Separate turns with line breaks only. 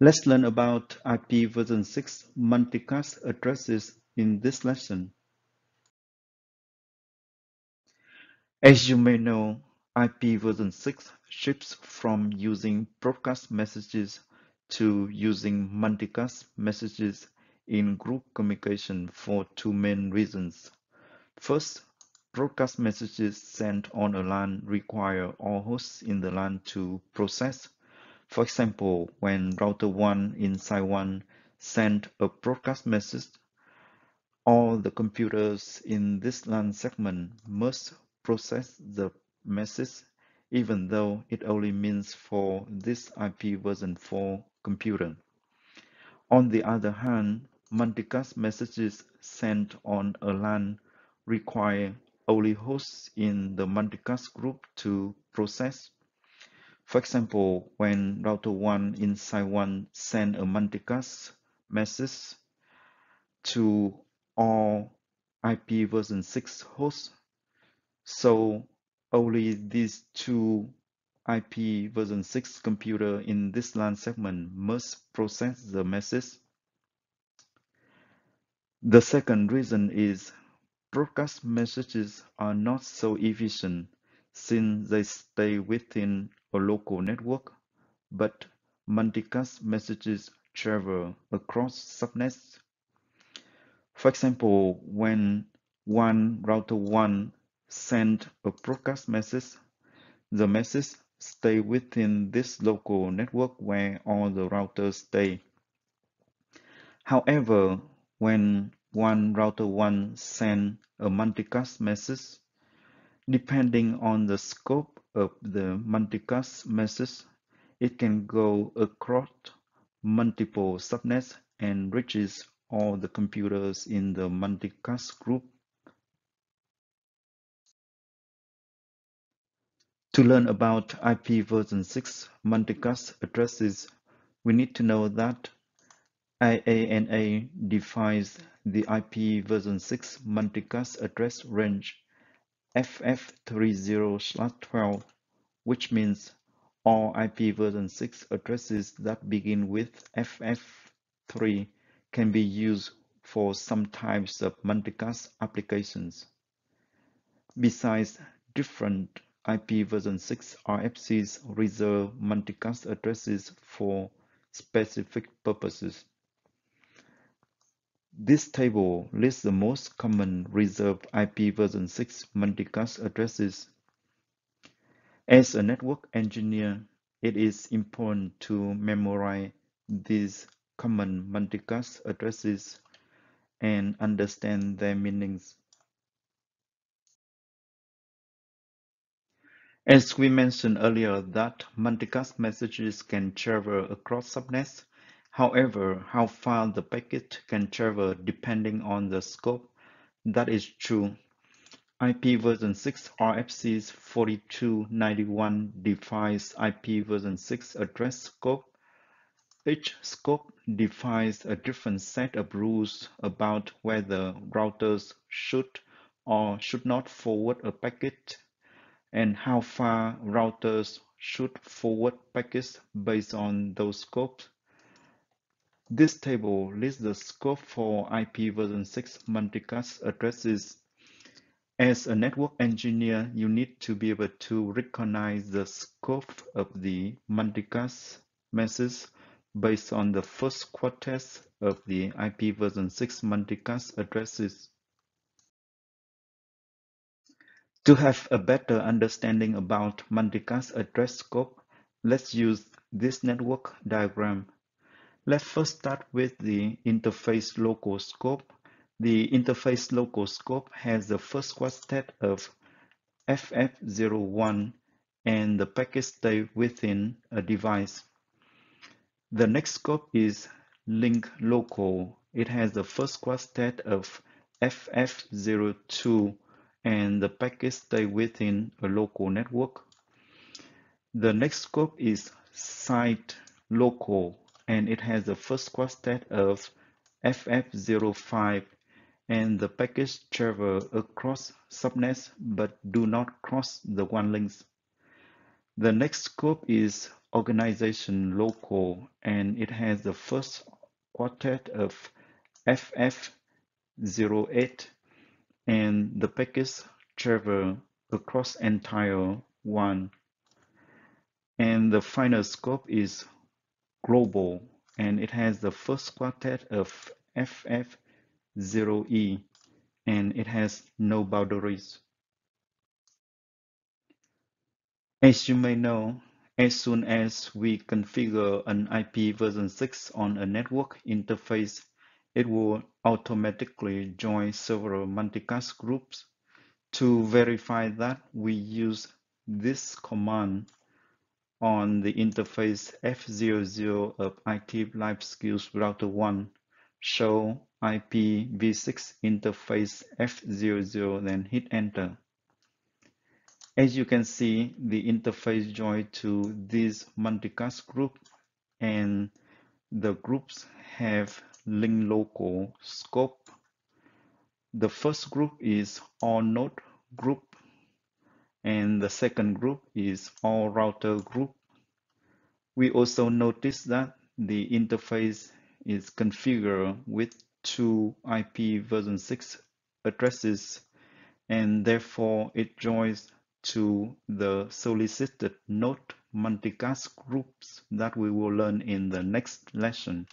Let's learn about IPv6 multicast addresses in this lesson. As you may know, IPv6 shifts from using broadcast messages to using multicast messages in group communication for two main reasons. First, broadcast messages sent on a LAN require all hosts in the LAN to process. For example, when router 1 in site 1 send a broadcast message, all the computers in this LAN segment must process the message, even though it only means for this IP version 4 computer. On the other hand, multicast messages sent on a LAN require only hosts in the multicast group to process. For example, when router 1 in site 1 send a multicast message to all IPv6 hosts, so only these two IPv6 computer in this LAN segment must process the message. The second reason is broadcast messages are not so efficient since they stay within a local network, but multicast messages travel across subnets. For example, when one router 1 sends a broadcast message, the message stays within this local network where all the routers stay. However, when one router 1 sends a multicast message, depending on the scope of the multicast message, it can go across multiple subnets and reaches all the computers in the multicast group. To learn about IPv6 multicast addresses, we need to know that IANA defines the IPv6 multicast address range FF30/12, which means all IPv6 addresses that begin with FF3 can be used for some types of multicast applications. Besides, different IPv6 RFCs reserve multicast addresses for specific purposes. This table lists the most common reserved IPv6 multicast addresses. As a network engineer, it is important to memorize these common multicast addresses and understand their meanings. As we mentioned earlier that multicast messages can travel across subnets. However, how far the packet can travel depending on the scope, that is true. IPv6 RFCs 4291 defines IPv6 address scope. Each scope defines a different set of rules about whether routers should or should not forward a packet and how far routers should forward packets based on those scopes. This table lists the scope for IPv6 multicast addresses. As a network engineer, you need to be able to recognize the scope of the multicast message based on the first quartet of the IPv6 multicast addresses. To have a better understanding about multicast address scope, let's use this network diagram. Let's first start with the interface local scope. The interface local scope has the first quartet of FF01 and the packet stays within a device. The next scope is link local. It has the first quartet of FF02 and the packet stays within a local network. The next scope is site local and it has the first quartet of FF05 and the packets travel across subnets but do not cross the WAN links. The next scope is organization local, and it has the first quartet of FF08, and the packets travel across entire WAN. And the final scope is global, and it has the first quartet of FF0E, and it has no boundaries. As you may know, as soon as we configure an IP version 6 on a network interface, it will automatically join several multicast groups. To verify that, we use this command on the interface F00 of Active Live Skills Router 1, show IPv6 interface F00, then hit enter. As you can see, the interface joined to this multicast group, and the groups have link local scope. The first group is all node group, and the second group is all router group. We also notice that the interface is configured with two IP version 6 addresses, and therefore it joins to the solicited node multicast groups that we will learn in the next lesson.